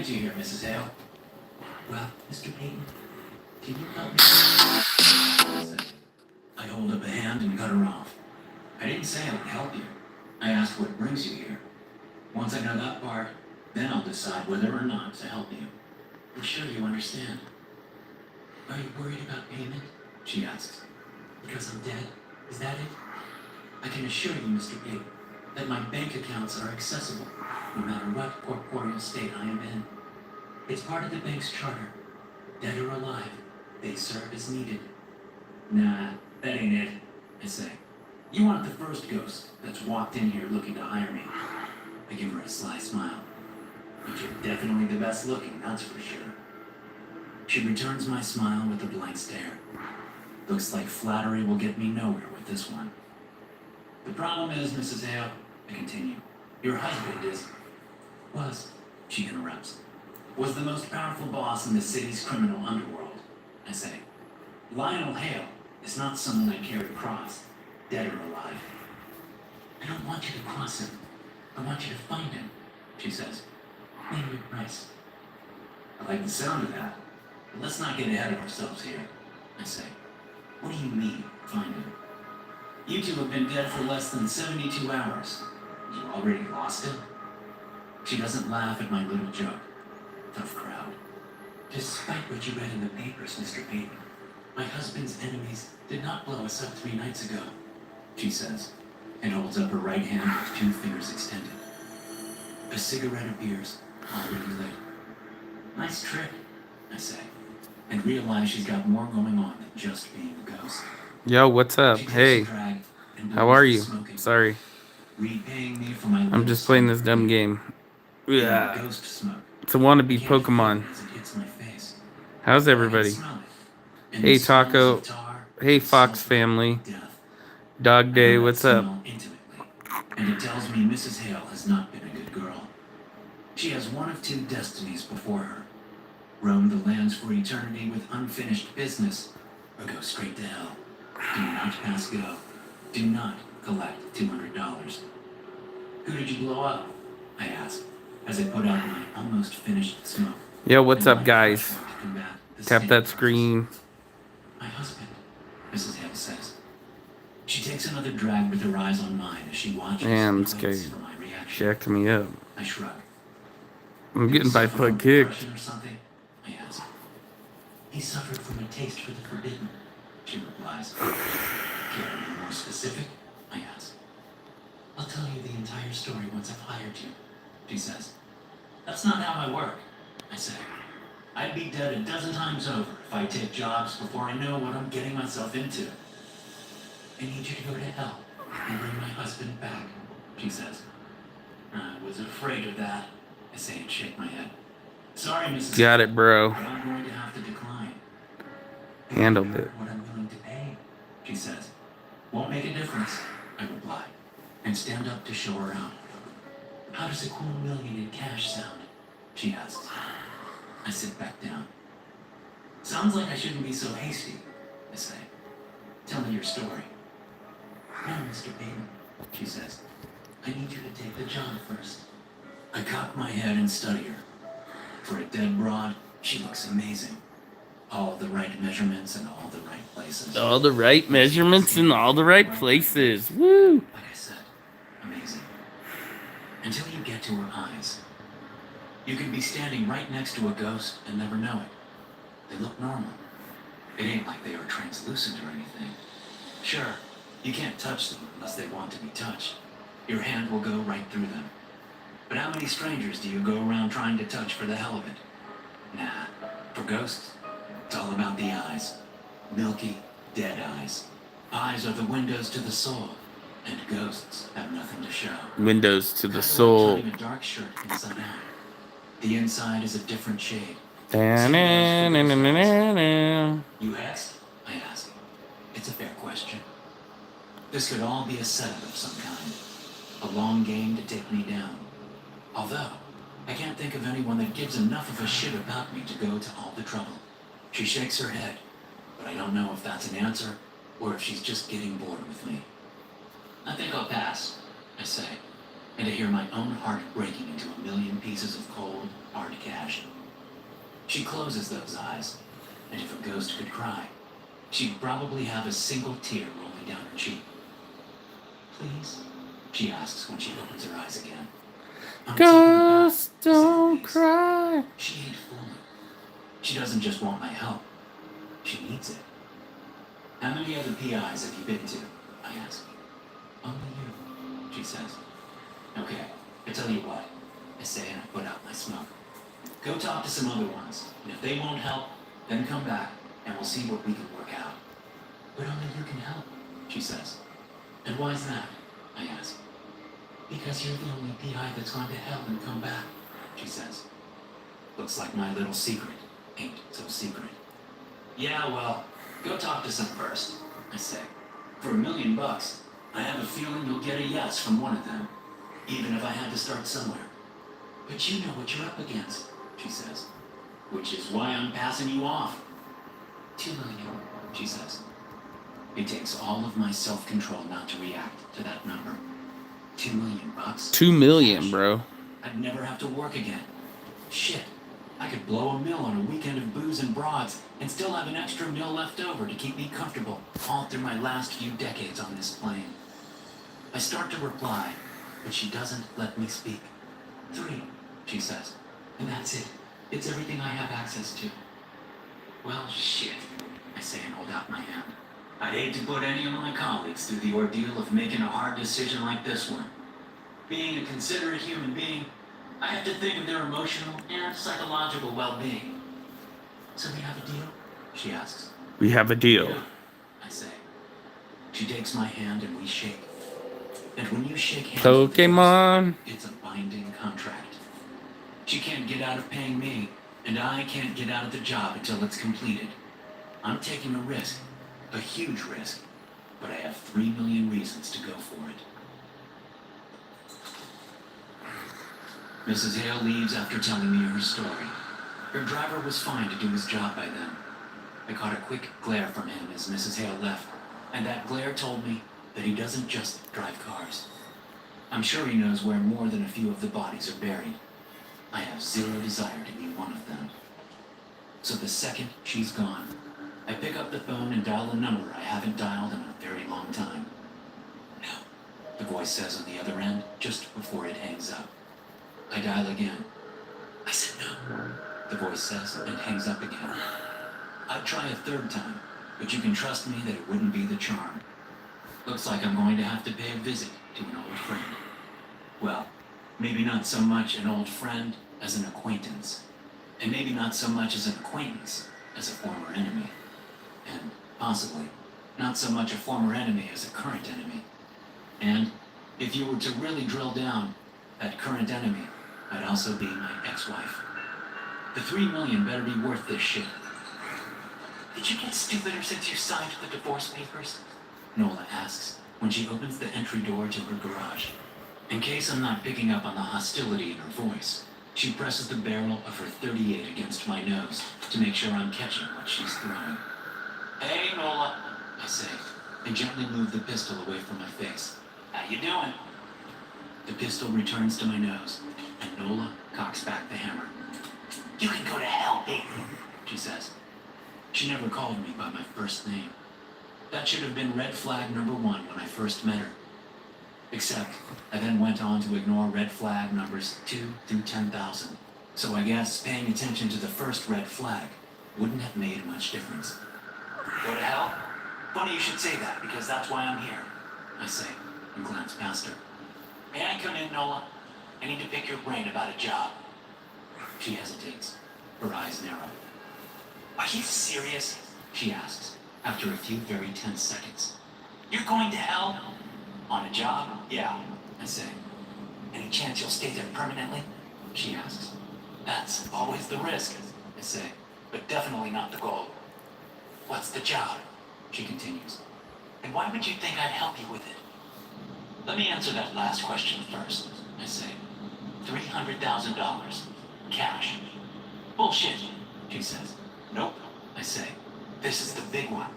brings you here, Mrs. Hale? Well, Mr. Peyton, can you help me? I said. I hold up a hand and cut her off. I didn't say I would help you. I asked what brings you here. Once I know that part, then I'll decide whether or not to help you. I'm sure you understand. Are you worried about payment? She asks. Because I'm dead? Is that it? I can assure you, Mr. Peyton, that my bank accounts are accessible, no matter what corporeal state I am in. It's part of the bank's charter. Dead or alive, they serve as needed. Nah, that ain't it, I say. You aren't the first ghost that's walked in here looking to hire me. I give her a sly smile. But you're definitely the best looking, that's for sure. She returns my smile with a blank stare. Looks like flattery will get me nowhere with this one. The problem is, Mrs. Hale, I continue, your husband she interrupts, was the most powerful boss in the city's criminal underworld, I say. Lionel Hale is not someone I care to cross, dead or alive. I don't want you to cross him. I want you to find him, she says. Name your price. I like the sound of that, but let's not get ahead of ourselves here, I say. What do you mean, find him? You two have been dead for less than 72 hours. You already lost him? She doesn't laugh at my little joke. Tough crowd. Despite what you read in the papers, Mr. Peyton, my husband's enemies did not blow us up 3 nights ago, she says, and holds up her right hand with 2 fingers extended. A cigarette appears, already lit. Nice trick, I say, and realize she's got more going on than just being a ghost. Yo, what's up? Hey, how are you? Sorry. I'm just playing this dumb game. Yeah. It's a wannabe Pokemon. How's everybody? Hey, Taco. Hey, Fox family. Dog Day, what's up? And it tells me Mrs. Hale has not been a good girl. She has one of 2 destinies before her. Roam the lands for eternity with unfinished business, or go straight to hell. Do not pass go. Do not collect $200. Who did you blow up? I ask, as I put out my almost finished smoke. Yo, what's up, guys? Tap that screen. My husband, Mrs. Hale says. She takes another drag with her eyes on mine as she watches. Man, I'm scared. Jacked me up. I shrug. I'm getting by foot kicked. Or something? I ask. He suffered from a taste for the forbidden, she replies. Care to be more specific? I ask. I'll tell you the entire story once I've hired you, she says. That's not how I work, I say. I'd be dead a dozen times over if I take jobs before I know what I'm getting myself into. I need you to go to hell and bring my husband back, she says. I was afraid of that, I say and shake my head. Sorry, Mrs. Got it, bro. But I'm going to have to decline. Handled it. What I'm willing to pay, she says. Won't make a difference, I reply, and stand up to show her out. How does a cool million in cash sound? She asks. I sit back down. Sounds like I shouldn't be so hasty, I say. Tell me your story. No, Mr. Payton, she says. I need you to take the job first. I cock my head and study her. For a dead broad, she looks amazing. All the right measurements in all the right places. All the right measurements in all the right places. Woo! Like I said, amazing. Until you get to her eyes. You can be standing right next to a ghost and never know it. They look normal. It ain't like they are translucent or anything. Sure, you can't touch them unless they want to be touched. Your hand will go right through them. But how many strangers do you go around trying to touch for the hell of it? Nah, for ghosts, it's all about the eyes. Milky, dead eyes. Eyes are the windows to the soul, and ghosts have nothing to show. Windows to the Kind of soul. like turning a dark shirt inside out. The inside is a different shade. You asked? I ask. It's a fair question. This could all be a setup of some kind. A long game to take me down. Although, I can't think of anyone that gives enough of a shit about me to go to all the trouble. She shakes her head, but I don't know if that's an answer or if she's just getting bored with me. I think I'll pass, I say, and to hear my own heart breaking into a million pieces of cold, hard cash. She closes those eyes, and if a ghost could cry, she'd probably have a single tear rolling down her cheek. Please? She asks when she opens her eyes again. Ghosts don't cry. She ain't fooling. She doesn't just want my help. She needs it. How many other PIs have you been to? I ask. Only you, she says. Okay, I tell you what, I say, and I put out my smoke. Go talk to some other ones, and if they won't help, then come back, and we'll see what we can work out. But only you can help, she says. And why's that? I ask. Because you're the only PI that's going to help and come back, she says. Looks like my little secret ain't so secret. Yeah, well, go talk to some first, I say. For $1 million, I have a feeling you'll get a yes from one of them, even if I had to start somewhere. But you know what you're up against, she says. Which is why I'm passing you off. 2 million, she says. It takes all of my self-control not to react to that number. $2 million. 2 million, bro. I'd never have to work again. Shit. I could blow $1 million on a weekend of booze and broads and still have an extra $1 million left over to keep me comfortable all through my last few decades on this plane. I start to reply, but she doesn't let me speak. 3, she says. And that's it. It's everything I have access to. Well, shit, I say and hold out my hand. I'd hate to put any of my colleagues through the ordeal of making a hard decision like this one. Being a considerate human being, I have to think of their emotional and psychological well-being. So we have a deal? She asks. We have a deal. Yeah, I say. She takes my hand and we shake. And when you shake hands Pokémon. with it's a binding contract. She can't get out of paying me, and I can't get out of the job until it's completed. I'm taking a risk, a huge risk, but I have 3 million reasons to go for it. Mrs. Hale leaves after telling me her story. Her driver was fine to do his job by then. I caught a quick glare from him as Mrs. Hale left, and that glare told me that he doesn't just drive cars. I'm sure he knows where more than a few of the bodies are buried. I have zero desire to be one of them. So the second she's gone, I pick up the phone and dial a number I haven't dialed in a very long time. No, the voice says on the other end, just before it hangs up. I dial again. I said no, the voice says, and hangs up again. I'd try a third time, but you can trust me that it wouldn't be the charm. Looks like I'm going to have to pay a visit to an old friend. Well, maybe not so much an old friend as an acquaintance. And maybe not so much as an acquaintance as a former enemy. And possibly not so much a former enemy as a current enemy. And if you were to really drill down, that current enemy might also be my ex-wife. The 3 million better be worth this shit. Did you get stupider since you signed the divorce papers? Nola asks when she opens the entry door to her garage. In case I'm not picking up on the hostility in her voice, she presses the barrel of her .38 against my nose to make sure I'm catching what she's throwing. Hey, Nola, I say, and gently move the pistol away from my face. How you doing? The pistol returns to my nose, and Nola cocks back the hammer. You can go to hell, baby, she says. She never called me by my first name. That should have been red flag number 1 when I first met her. Except, I then went on to ignore red flag numbers 2 through 10,000. So I guess paying attention to the first red flag wouldn't have made much difference. Go to hell? Funny you should say that, because that's why I'm here, I say, and glance past her. May I come in, Nola? I need to pick your brain about a job. She hesitates, her eyes narrow. Are you serious? She asks, after a few very tense seconds. You're going to hell? On a job? Yeah, I say. Any chance you'll stay there permanently? She asks. That's always the risk, I say, but definitely not the goal. What's the job? She continues. And why would you think I'd help you with it? Let me answer that last question first, I say. $300,000. Cash. Bullshit, she says. Nope, I say. This is the big one.